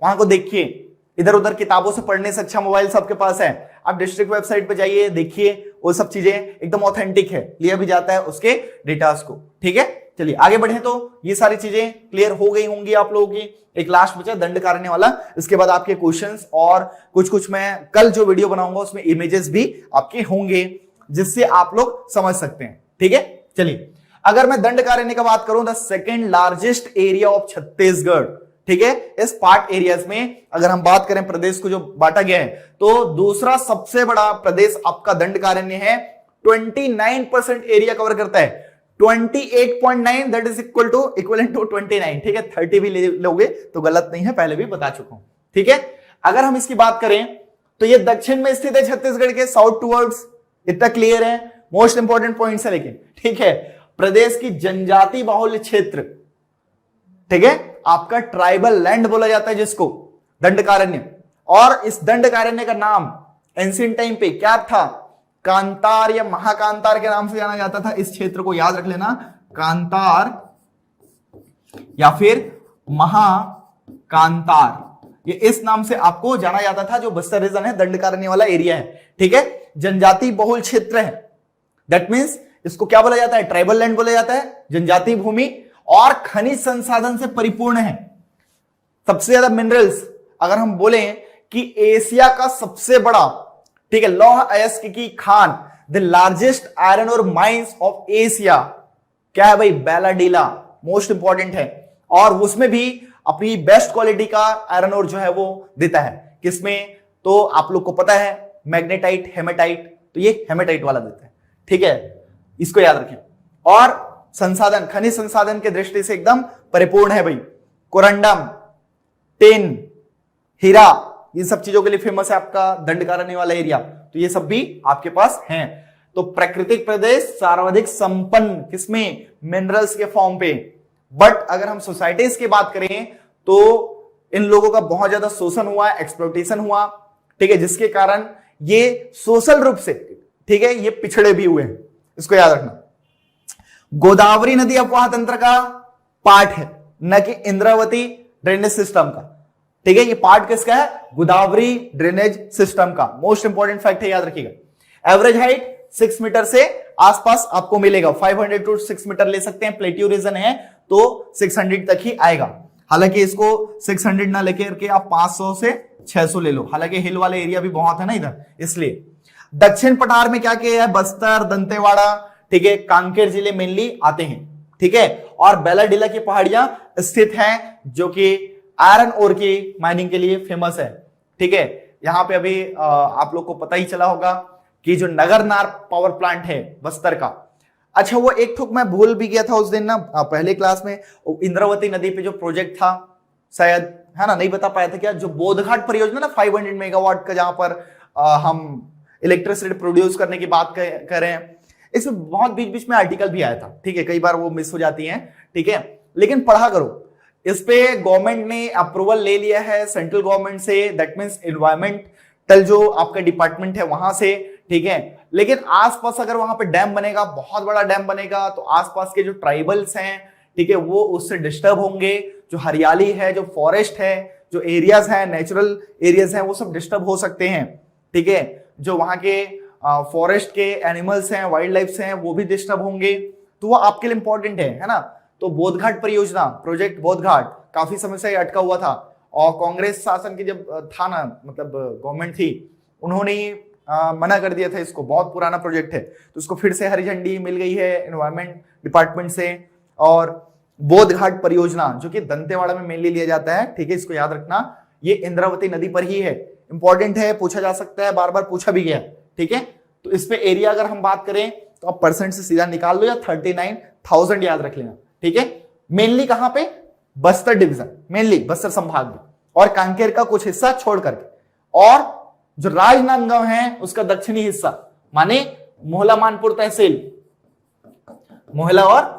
वहां को देखिए। इधर उधर किताबों से पढ़ने से अच्छा मोबाइल सबके पास है, आप डिस्ट्रिक्ट वेबसाइट पे जाइए, देखिए, वो सब चीजें एकदम ऑथेंटिक है, लिया भी जाता है उसके डेटास को। ठीक है, चलिए आगे बढ़े। तो ये सारी चीजें क्लियर हो गई होंगी आप लोगों की। एक लास्ट बचा दंडकारण्य वाला, इसके बाद आपके क्वेश्चंस और कुछ मैं कल जो वीडियो बनाऊंगा उसमें इमेजेस भी आपके होंगे, जिससे आप लोग समझ सकते हैं। ठीक है, चलिए, अगर मैं दंडकारण्य का बात करूं, the second largest area of Chhattisgarh, ठीक है, इस पार्ट एरियाज में अगर हम बात करें प्रदेश को जो बांटा गया है, तो दूसरा सबसे बड़ा प्रदेश आपका दंडकारण्य है। 29% एरिया कवर करता है, 28.9, दैट इज इक्वलेंट टू 29, ठीक है, 30 भी लोगे तो गलत नहीं है, पहले भी बता चुका हूं, ठीक है। अगर हम इसकी बात करें तो ये दक्षिण में स्थित है छत्तीसगढ़ के, साउथ टूवर्ड्स, इतना क्लियर है, मोस्ट इंपॉर्टेंट पॉइंट्स है लेकिन, ठीक है। प्रदेश की जनजाति बाहुल्य क्षेत्र, ठीक है, आपका ट्राइबल लैंड बोला जाता है जिसको, दंडकारण्य। और इस दंडकारण्य का नाम एंशिएंट टाइम पे क्या था, कांतार या महाकांतार के नाम से जाना जाता था। इस क्षेत्र को याद रख लेना, कांतार या फिर महाकांतार, ये इस नाम से आपको जाना जाता था। जो बस्तर रीजन है, दंडकारण्य वाला एरिया है, ठीक है, जनजाति बहुल क्षेत्र है। दैट मीन्स इसको क्या बोला जाता है, ट्राइबल लैंड बोला जाता है, जनजाति भूमि, और खनिज संसाधन से परिपूर्ण है। सबसे ज्यादा मिनरल्स, अगर हम बोले कि एशिया का सबसे बड़ा, ठीक है, लौह अयस्क की खान, द लार्जेस्ट आयरन और माइंस ऑफ एशिया, क्या है भाई, बैलाडीला, मोस्ट इंपॉर्टेंट है। और उसमें भी अपनी बेस्ट क्वालिटी का आयरन और जो है वो देता है, किसमें, तो आप लोग को पता है, मैग्नेटाइट, हेमेटाइट, तो ये हेमेटाइट वाला देता है, ठीक है, इसको याद रखें। और संसाधन, खनिज संसाधन के दृष्टि से एकदम परिपूर्ण है भाई। कोरंडम, टिन, हीरा, इन सब चीजों के लिए फेमस है आपका दंडकारण्य वाला एरिया, तो ये सब भी आपके पास हैं। तो प्राकृतिक प्रदेश सर्वाधिक संपन्न किसमें, मिनरल्स के फॉर्म पे। बट अगर हम सोसाइटीज की बात करें तो इन लोगों का बहुत ज्यादा शोषण हुआ, एक्सप्लॉयटेशन हुआ, ठीक है, जिसके कारण ये सोशल रूप से, ठीक है, ये पिछड़े भी हुए हैं, इसको याद रखना। गोदावरी नदी अफवाह तंत्र का पार्ट है, न कि इंद्रावती ड्रेनेज सिस्टम का, ठीक है, ये पार्ट किसका है, गोदावरी ड्रेनेज सिस्टम का। मोस्ट इंपॉर्टेंट फैक्ट है, याद रखिएगा। एवरेज हाइट 6 मीटर से आसपास आपको मिलेगा, 500 टू 6 मीटर ले सकते हैं। प्लेट्यू रीजन है तो 600 तक ही आएगा। हालांकि इसको 600 ना लेकर के आप 500 से 600 ले लो, हालांकि हिल वाले एरिया भी बहुत है ना इधर, इसलिए। दक्षिण पठार में क्या किया है, बस्तर, दंतेवाड़ा, ठीक है, कांकेर जिले मेनली आते हैं, ठीक है। और बैलाडीला की पहाड़ियां स्थित हैं, जो कि आयरन ओर की माइनिंग के लिए फेमस है, ठीक है। यहां पे अभी आप लोग को पता ही चला होगा कि जो नगरनार पावर प्लांट है बस्तर का, अच्छा वो एक ठुक मैं भूल भी गया था उस दिन ना, पहले क्लास में, इंद्रावती नदी पे जो प्रोजेक्ट था शायद, है ना, नहीं बता पाया था क्या, जो बोधघाट परियोजना ना 500 मेगावाट का, जहां पर हम इलेक्ट्रिसिटी प्रोड्यूस करने की बात कर रहे हैं। इसमें बहुत बीच बीच में आर्टिकल भी आया था, ठीक है, कई बार वो मिस हो जाती हैं, ठीक है, लेकिन पढ़ा करो। इस पे गवर्नमेंट ने अप्रूवल ले लिया है सेंट्रल गवर्नमेंट से, दैट मींस एनवायरमेंटल जो आपका डिपार्टमेंट है वहां से, ठीक है। लेकिन आसपास अगर वहां पे डैम बनेगा, बहुत बड़ा डैम बनेगा, तो आसपास के जो ट्राइबल्स हैं, ठीक है, वो उससे डिस्टर्ब होंगे। जो हरियाली है, जो फॉरेस्ट है, जो एरियाज हैं, नेचुरल एरियाज हैं, वो सब डिस्टर्ब हो सकते हैं, ठीक है। जो वहां के फॉरेस्ट के एनिमल्स हैं, वाइल्ड लाइफ हैं, वो भी डिस्टर्ब होंगे, तो वो आपके लिए इंपॉर्टेंट है ना। तो बोधघाट परियोजना, प्रोजेक्ट बोधघाट, काफी समय से अटका हुआ था, और कांग्रेस शासन की जब था ना, मतलब गवर्नमेंट थी, उन्होंने मना कर दिया था इसको, बहुत पुराना प्रोजेक्ट है, तो उसको फिर से हरी झंडी मिल गई है एनवायरमेंट डिपार्टमेंट से। और बोधघाट परियोजना जो कि दंतेवाड़ा में मेनली लिया जाता है, ठीक है, इसको याद रखना, ये इंद्रावती नदी पर ही है, इंपॉर्टेंट है, पूछा जा सकता है, बार बार पूछा भी गया, ठीक है। तो इस पे एरिया अगर हम बात करें तो आप परसेंट से सीधा निकाल लो, या 39,000 याद रख लेना, ठीक है। मेनली कहां पे, बस्तर डिवीजन, मेनली बस्तर संभाग में, और कांकेर का कुछ हिस्सा छोड़ करके, और जो राजनांदगांव है उसका दक्षिणी हिस्सा, माने मोहला मानपुर तहसील, मोहला और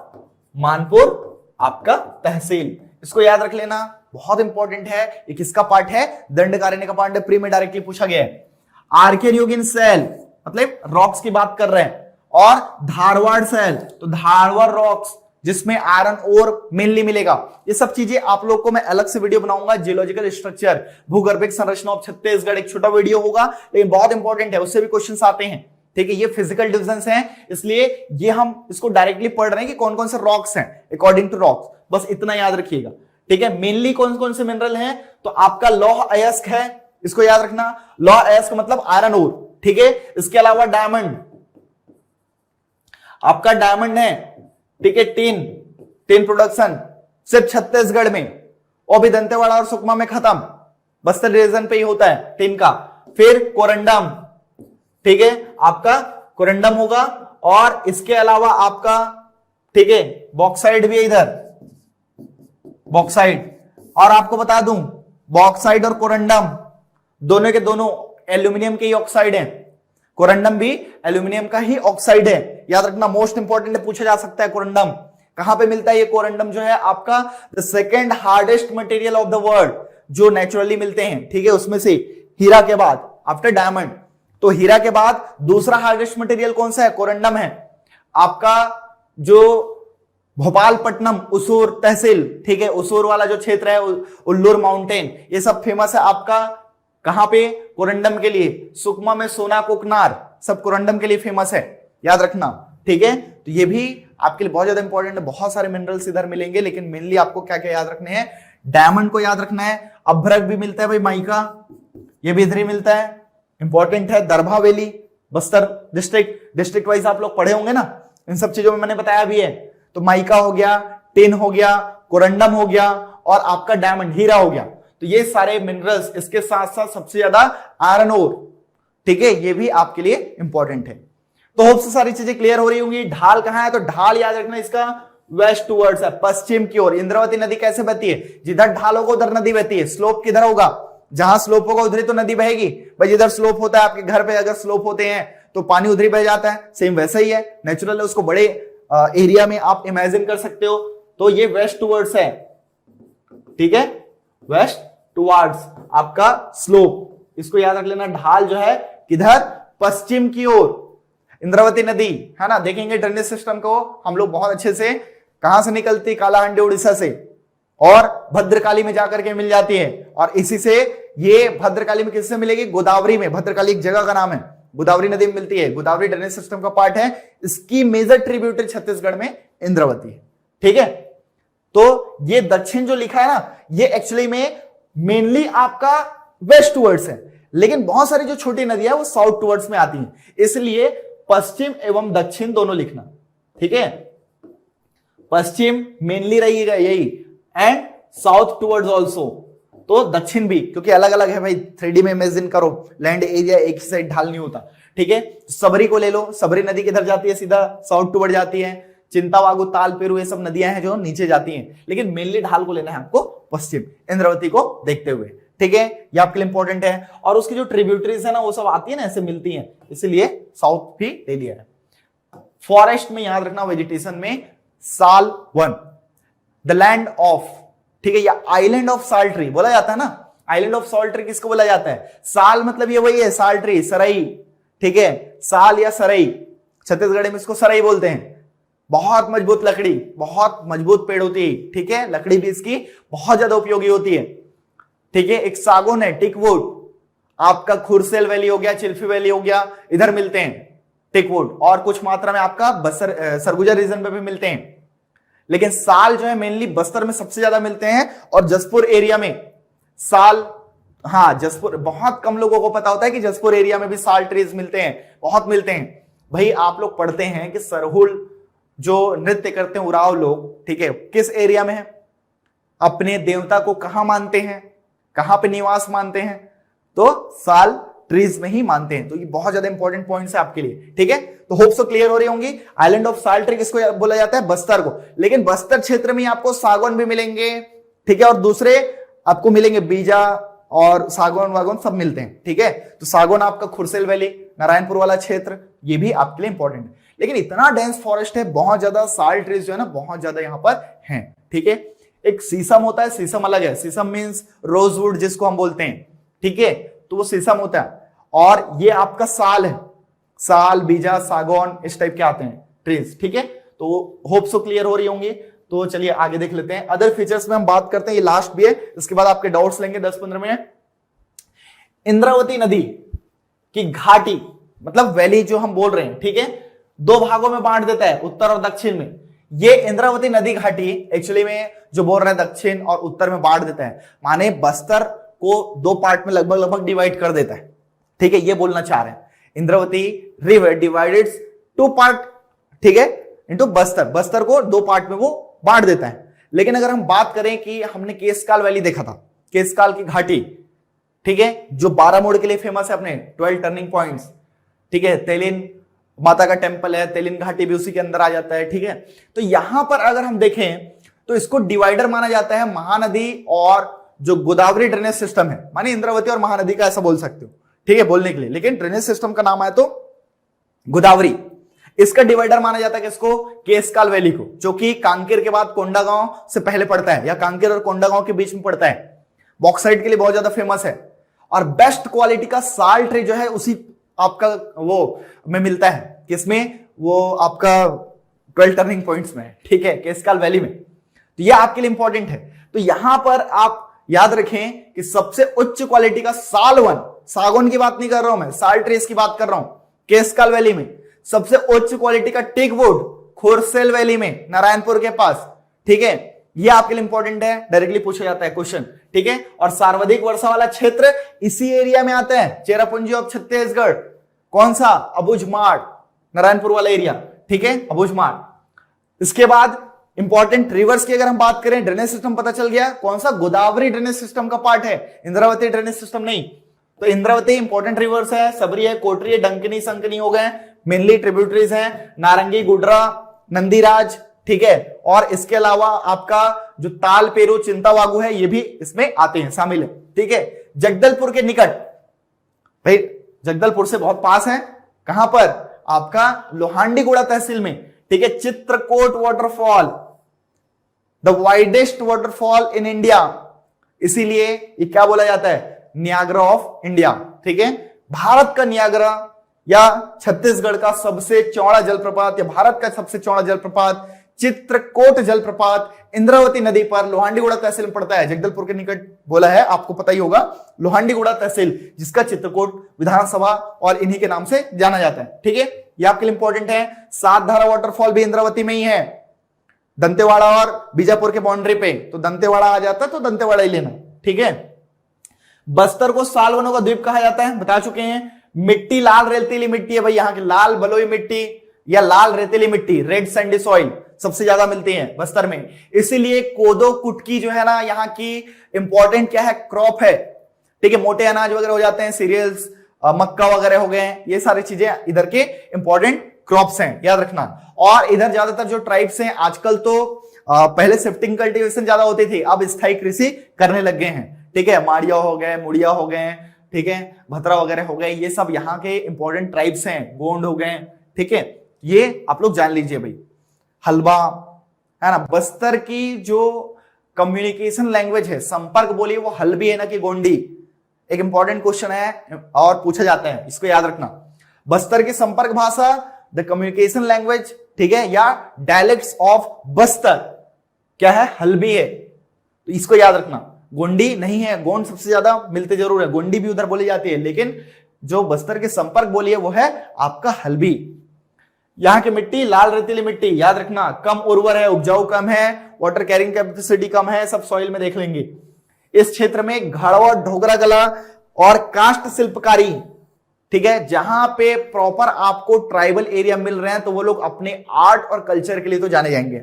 मानपुर आपका तहसील, इसको याद रख लेना, बहुत इंपॉर्टेंट है। ये किसका पार्ट है, दंडकारण्य का पार्ट है, प्री में डायरेक्टली पूछा गया है। आर्कियोगेन सेल मतलब रॉक्स की बात कर रहे हैं, और धारवाड़ सेल, तो धारवाड़ रॉक्स जिसमें आयरन ओर मेनली मिलेगा। ये सब चीजें आप लोग को मैं अलग से वीडियो बनाऊंगा, जियोलॉजिकल स्ट्रक्चर, भूगर्भिक संरचना ऑफ छत्तीसगढ़, एक छोटा वीडियो होगा, लेकिन बहुत इंपॉर्टेंट है, उससे भी क्वेश्चंस आते हैं, ठीक है। ये फिजिकल डिविजन्स हैं, इसलिए ये हम इसको डायरेक्टली पढ़ रहे हैं कि कौन कौन से रॉक्स हैं अकॉर्डिंग टू रॉक्स, बस इतना याद रखिएगा, ठीक है। मेनली कौन कौन से मिनरल हैं, तो आपका लौह अयस्क है, इसको याद रखना, लौह अयस्क मतलब आयरन ओर, ठीक है। इसके अलावा डायमंड, आपका डायमंड है ठीक है, टीन प्रोडक्शन सिर्फ छत्तीसगढ़ में, और भी दंतेवाड़ा और सुकमा में खत्म, बस्तर रीजन पे ही होता है टीन का। फिर कोरंडम, ठीक है, आपका कोरंडम होगा, और इसके अलावा आपका, ठीक है, बॉक्साइड भी है इधर, बॉक्साइड। और आपको बता दूं, बॉक्साइड और कोरंडम दोनों के दोनों एल्यूमिनियम के ही ऑक्साइड हैं, कोरंडम भी एल्यूमिनियम का ही ऑक्साइड है, याद रखना, मोस्ट इंपॉर्टेंट है, पूछा जा सकता है कोरंडम कहां पे मिलता है। ये कोरंडम जो है आपका the second hardest material of the world जो नेचुरली मिलते हैं, ठीक है, उसमें से हीरा के बाद, आफ्टर डायमंड। तो हीरा के बाद दूसरा हार्डेस्ट मटेरियल कौन सा है, कोरंडम है। आपका जो भोपालपट्टनम उसूर तहसील, ठीक है, उसूर वाला जो क्षेत्र है, उल्लूर माउंटेन, ये सब फेमस है आपका कहां पे, कोरंडम के लिए। सुकमा में सोना कोकनार सब कोरंडम के लिए फेमस है, याद रखना, ठीक है। तो ये भी आपके लिए बहुत ज्यादा इंपॉर्टेंट है, बहुत सारे मिनरल्स इधर मिलेंगे, लेकिन मेनली आपको क्या क्या याद रखने हैं, डायमंड को याद रखना है, अभ्रक भी मिलता है भाई, माइका ये भी इधर ही मिलता है, इंपॉर्टेंट है। Darbha valley Bastar district wise आप लोग पढ़े होंगे ना, इन सब चीजों में मैंने बताया भी है। तो माइका हो गया, टिन हो गया, कोरंडम हो गया, और आपका डायमंड हीरा हो गया। तो ये सारे मिनरल्स, इसके साथ साथ सबसे ज्यादा आयरन ओर, ठीक है, ये भी आपके लिए इंपॉर्टेंट है। तो होप से सारी चीजें क्लियर हो रही होंगी। ढाल कहां है, तो ढाल याद रखना इसका वेस्ट टूवर्ड्स है, पश्चिम की ओर। इंद्रावती नदी कैसे बहती है, जिधर ढाल होगा उधर नदी बहती है। स्लोप किधर होगा, जहां स्लोप होगा उधर ही तो नदी बहेगी भाई। जिधर स्लोप होता है, आपके घर पे अगर स्लोप होते हैं तो पानी उधर ही बह जाता है, सेम वैसा ही है, नेचुरल है, उसको बड़े एरिया में आप इमेजिन कर सकते हो। तो ये वेस्ट टूवर्ड्स है, ठीक है, वेस्ट टुवर्ड्स आपका स्लोप, इसको याद रख लेना। ढाल जो है किधर, पश्चिम की ओर। इंद्रावती नदी है ना, देखेंगे ड्रेनेज सिस्टम को हम लोग बहुत अच्छे से, कहां से निकलती, कालाहांडी उड़ीसा से, और भद्रकाली में जाकर के मिल जाती है। और इसी से ये भद्रकाली में किससे मिलेगी, गोदावरी में, भद्रकाली एक जगह का नाम है, गोदावरी नदी में मिलती है, गोदावरी ड्रेनेज सिस्टम का पार्ट है। इसकी मेजर ट्रिब्यूटरी छत्तीसगढ़ में इंद्रावती है, ठीक है। तो ये दक्षिण जो लिखा है ना, ये एक्चुअली में मेनली आपका वेस्ट टुवर्ड्स है, लेकिन बहुत सारी जो छोटी नदियां वो साउथ टुवर्ड्स में आती हैं, इसलिए पश्चिम एवं दक्षिण दोनों लिखना, ठीक है। पश्चिम मेनली रहेगा यही, एंड साउथ टुवर्ड्स ऑल्सो, तो दक्षिण भी, क्योंकि अलग अलग है भाई, 3D में इमेजिन करो, लैंड एरिया एक ही साइड ढाल नहीं होता, ठीक है। सबरी को ले लो, सबरी नदी किधर जाती है, सीधा साउथ टुवर्ड जाती है। चिंतावागु, तालपेरू, ये सब नदियां हैं जो नीचे जाती हैं, लेकिन मेनली ढाल को लेना है आपको पश्चिम, इंद्रावती को देखते हुए, ठीक है, ये आपके लिए इंपॉर्टेंट है। और उसकी जो ट्रिब्यूटरीज है ना, वो सब आती है ना, ऐसे मिलती हैं, इसलिए साउथ भी ले लिया है। फॉरेस्ट में याद रखना, वेजिटेशन में साल 1, द लैंड ऑफ, ठीक है, या आइलैंड ऑफ साल ट्री बोला जाता है ना। आइलैंड ऑफ साल ट्री किसको बोला जाता है, साल मतलब ये वही है, साल ट्री, सरई, ठीक है, साल या सरई, छत्तीसगढ़ में इसको सरई बोलते हैं। बहुत मजबूत लकड़ी, बहुत मजबूत पेड़ होती है, ठीक है, लकड़ी भी इसकी बहुत ज्यादा उपयोगी होती है, ठीक है। एक सागौन है, टिकवुड, आपका खुरसेल वैली हो गया, चिल्फी वैली हो गया, इधर मिलते हैं टिकवुड, और कुछ मात्रा में आपका बस्तर सरगुजा रीजन पे भी मिलते हैं। लेकिन साल जो है मेनली बस्तर में सबसे ज्यादा मिलते हैं, और जसपुर एरिया में साल, हाँ जसपुर, बहुत कम लोगों को पता होता है कि जसपुर एरिया में भी साल ट्रीज मिलते हैं, बहुत मिलते हैं भाई। आप लोग पढ़ते हैं कि सरहुल जो नृत्य करते हैं उराव लोग, ठीक है, किस एरिया में है, अपने देवता को कहां मानते हैं, कहां पे निवास मानते हैं, तो साल ट्रीज में ही मानते हैं। तो ये बहुत ज्यादा इंपॉर्टेंट पॉइंट्स है आपके लिए, ठीक है। तो होप सो क्लियर हो रही होंगी। आइलैंड ऑफ साल ट्री किसको बोला जाता है, बस्तर को, लेकिन बस्तर क्षेत्र में आपको सागौन भी मिलेंगे, ठीक है, और दूसरे आपको मिलेंगे बीजा और सागौन वागौन सब मिलते हैं, ठीक है। तो सागौन आपका खुरसेल वैली, नारायणपुर वाला क्षेत्र, ये भी आपके लिए इंपॉर्टेंट है। लेकिन इतना डेंस फॉरेस्ट है, बहुत ज्यादा साल ट्रीज जो है ना, बहुत ज्यादा यहां पर हैं, ठीक है। एक शीशम होता है, शीशम अलग है, शीशम मींस रोजवुड जिसको हम बोलते हैं, ठीक है, तो वो शीशम होता है। और ये आपका साल है, साल, बीजा, सागौन, इस टाइप के आते हैं ट्रीज, ठीक है। तो होप सो क्लियर हो रही होंगी। तो चलिए आगे देख लेते हैं, अदर फीचर्स में हम बात करते हैं, ये लास्ट भी है, इसके बाद आपके डाउट्स लेंगे 10-15 मिनट। इंद्रावती नदी की घाटी मतलब वैली जो हम बोल रहे हैं, ठीक है, 2 भागों में बांट देता है, उत्तर और दक्षिण में। ये इंद्रावती नदी घाटी एक्चुअली में जो बोल रहे हैं दक्षिण और उत्तर में बांट देता है, माने बस्तर को 2 पार्ट में लगभग डिवाइड कर देता है, ठीक है, ये बोलना चाह रहे हैं। इंद्रावती रिवर डिवाइडेड 2 पार्ट, ठीक है, इंटू बस्तर, बस्तर को 2 पार्ट में वो बांट देता है। लेकिन अगर हम बात करें कि हमने केसकाल वैली देखा था, केसकाल की घाटी, ठीक है, जो 12 मोड़ के लिए फेमस है, अपने 12 टर्निंग पॉइंट्स, ठीक है, तेलिन माता का टेम्पल है, तेलिन घाटी भी उसी के अंदर आ जाता है, ठीक है। तो यहां पर अगर हम देखें तो इसको डिवाइडर माना जाता है महानदी और जो गोदावरी ड्रेनेज सिस्टम है, माने इंद्रावती और महानदी का ऐसा बोल सकते हो, ठीक है, बोलने के लिए, लेकिन ड्रेनेज सिस्टम का नाम है तो गोदावरी। इसका डिवाइडर माना जाता है किसको? केसकाल वैली को, जो कि कांकेर के बाद कोंडागांव से पहले पड़ता है, या कांकेर और कोंडागांव के बीच में पड़ता है। बॉक्साइट के लिए बहुत ज्यादा फेमस है और बेस्ट क्वालिटी का साल्ट जो है उसी आपका वो में मिलता है, किसमें? वो आपका 12 टर्निंग पॉइंट्स में, ठीक है, केसकाल वैली में। तो ये आपके लिए इंपॉर्टेंट है। तो यहां पर आप याद रखें कि सबसे उच्च क्वालिटी का सालवन, सागौन की बात नहीं कर रहा हूं मैं, साल ट्रेस की बात कर रहा हूं, केसकाल वैली में सबसे उच्च क्वालिटी का टेकवुड खोरसेल वैली में, नारायणपुर के पास, ठीक है। ये आपके लिए इंपॉर्टेंट है, डायरेक्टली पूछा जाता है क्वेश्चन, ठीक है। और सर्वाधिक वर्षा वाला क्षेत्र इसी एरिया में आता है, चेरापूंजी ऑफ छत्तीसगढ़। कौन सा? अबुझमाड़, नारायणपुर वाला एरिया, ठीक है, अबुझमाड़। इसके बाद इंपॉर्टेंट रिवर्स की अगर हम बात करें, ड्रेनेज सिस्टम पता चल गया, कौन सा? गोदावरी ड्रेनेज सिस्टम का पार्ट है, इंद्रावती ड्रेनेज सिस्टम नहीं। तो इंद्रावती इंपॉर्टेंट रिवर्स है, सबरी है, कोटरी है, डंकिनी, संकनी हो गए, मेनली ट्रिब्यूटरीज हैं, नारंगी, गुडरा, नंदीराज, ठीक है। और इसके अलावा आपका जो ताल, पेरू, चिंतावागु है, ये भी इसमें आते हैं, शामिल है, ठीक है। जगदलपुर के निकट, भाई जगदलपुर से बहुत पास है, कहां पर? आपका लोहांडीगुड़ा तहसील में, ठीक है, Chitrakote waterfall, the widest waterfall in India, इसीलिए ये क्या बोला जाता है? नियाग्रा ऑफ इंडिया, ठीक है। भारत का नियाग्रा या छत्तीसगढ़ का सबसे चौड़ा जलप्रपात या भारत का सबसे चौड़ा जलप्रपात चित्रकोट जलप्रपात इंद्रावती नदी पर लोहांडीगुड़ा तहसील में पड़ता है, जगदलपुर के निकट बोला है, आपको पता ही होगा, लोहांडीगुड़ा तहसील, जिसका चित्रकोट विधानसभा और इन्हीं के नाम से जाना जाता है, ठीक है। ये आपके लिए इंपॉर्टेंट है। 7 धारा वाटरफॉल भी इंद्रावती में ही है, दंतेवाड़ा और बीजापुर के बाउंड्री पे, तो दंतेवाड़ा आ जाता है तो दंतेवाड़ा ही लेना, ठीक है। बस्तर को सालवनों का द्वीप कहा जाता है, बता चुके हैं। मिट्टी लाल रेतीली मिट्टी है भाई, यहाँ की लाल बलुई मिट्टी या लाल रेतीली मिट्टी, रेड सैंडी सॉइल सबसे ज्यादा मिलती है बस्तर में, इसीलिए कोदो कुटकी जो है ना यहाँ की इंपॉर्टेंट क्या है? क्रॉप है, ठीक है। मोटे अनाज वगैरह हो जाते हैं, सीरियल्स, मक्का वगैरह हो गए, ये सारी चीजें इधर के इंपॉर्टेंट क्रॉप्स हैं, याद रखना। और इधर ज्यादातर जो ट्राइब्स हैं, आजकल तो पहले शिफ्टिंग कल्टीवेशन ज्यादा होती थी, अब स्थायी कृषि करने लग गए हैं, ठीक है। माड़िया हो गए, मुड़िया हो गए, ठीक है, भतरा वगैरह हो गए, ये सब यहाँ के इंपॉर्टेंट ट्राइब्स हैं, गोंड हो गए, ठीक है। ये आप लोग जान लीजिए भाई। हलवा है ना, बस्तर की जो कम्युनिकेशन लैंग्वेज है, संपर्क बोलिए, वो हल्बी है ना कि गोंडी? एक इंपॉर्टेंट क्वेश्चन है और पूछा जाता है, इसको याद रखना। बस्तर की संपर्क भाषा, द कम्युनिकेशन लैंग्वेज, ठीक है, या डायलेक्ट्स ऑफ बस्तर क्या है? हल्बी है, तो इसको याद रखना। गोंडी नहीं है, गोंड सबसे ज्यादा मिलते जरूर है, गोंडी भी उधर बोली जाती है, लेकिन जो बस्तर के संपर्क बोली है वो है आपका हल्बी। यहाँ की मिट्टी लाल रेतीली मिट्टी, याद रखना, कम उर्वर है, उपजाऊ कम है, वाटर कैरिंग कैपेसिटी कम है, सब सॉइल में देख लेंगे। इस क्षेत्र में घड़वा, ढोगरा कला और काष्ठ शिल्पकारी, ठीक है, जहां पे प्रॉपर आपको ट्राइबल एरिया मिल रहे हैं, तो वो लोग अपने आर्ट और कल्चर के लिए तो जाने जाएंगे,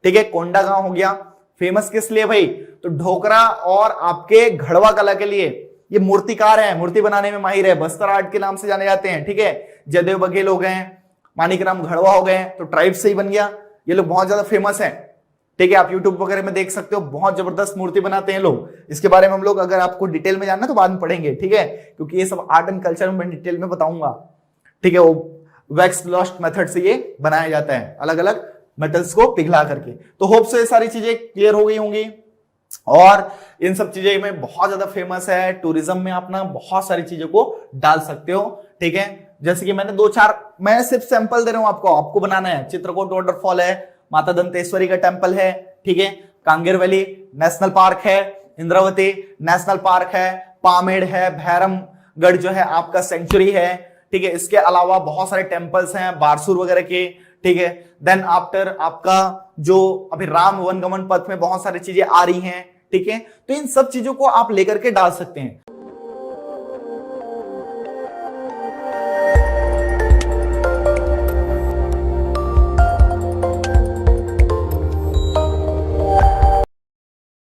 ठीक है। कोंडागांव हो गया फेमस किस लिए भाई? तो ढोकरा और आपके घड़वा कला के लिए। ये मूर्तिकार हैं, मूर्ति बनाने में माहिर है, बस्तर आर्ट के नाम से जाने जाते हैं, ठीक है। जयदेव बघेल हो गए, माणिकराम घड़वा हो गए, तो ट्राइब से ही बन गया, ये लोग बहुत ज्यादा फेमस हैं, ठीक है। आप यूट्यूब वगैरह में देख सकते हो, बहुत जबरदस्त मूर्ति बनाते हैं लोग। इसके बारे में हम लोग, अगर आपको डिटेल में जानना तो बाद में पढ़ेंगे, ठीक है, क्योंकि ये सब आर्ट एंड कल्चर में मैं डिटेल में बताऊंगा, ठीक है। वो वैक्स लॉस्ट मेथड से ये बनाया जाता है, अलग अलग मेटल्स को पिघला करके। तो होप से ये सारी चीजें क्लियर हो गई होंगी। और इन सब चीजें में बहुत ज्यादा फेमस है, टूरिज्म में अपना बहुत सारी चीजों को डाल सकते हो, ठीक है। जैसे कि मैंने 2-4 मैं सिर्फ सैंपल दे रहा हूं आपको बनाना है। चित्रकोट वाटरफॉल है, माता दंतेश्वरी का टेम्पल है, ठीक है, कांगेर वैली नेशनल पार्क है, इंद्रावती नेशनल पार्क है, पामेड़ है, भैरमगढ़ जो है आपका सेंचुरी है, ठीक है। इसके अलावा बहुत सारे टेम्पल्स हैं बारसूर वगैरह के, ठीक है। देन आफ्टर आपका जो अभी राम वनगमन पथ में बहुत सारी चीजें आ रही हैं, ठीक है। तो इन सब चीजों को आप लेकर के डाल सकते हैं।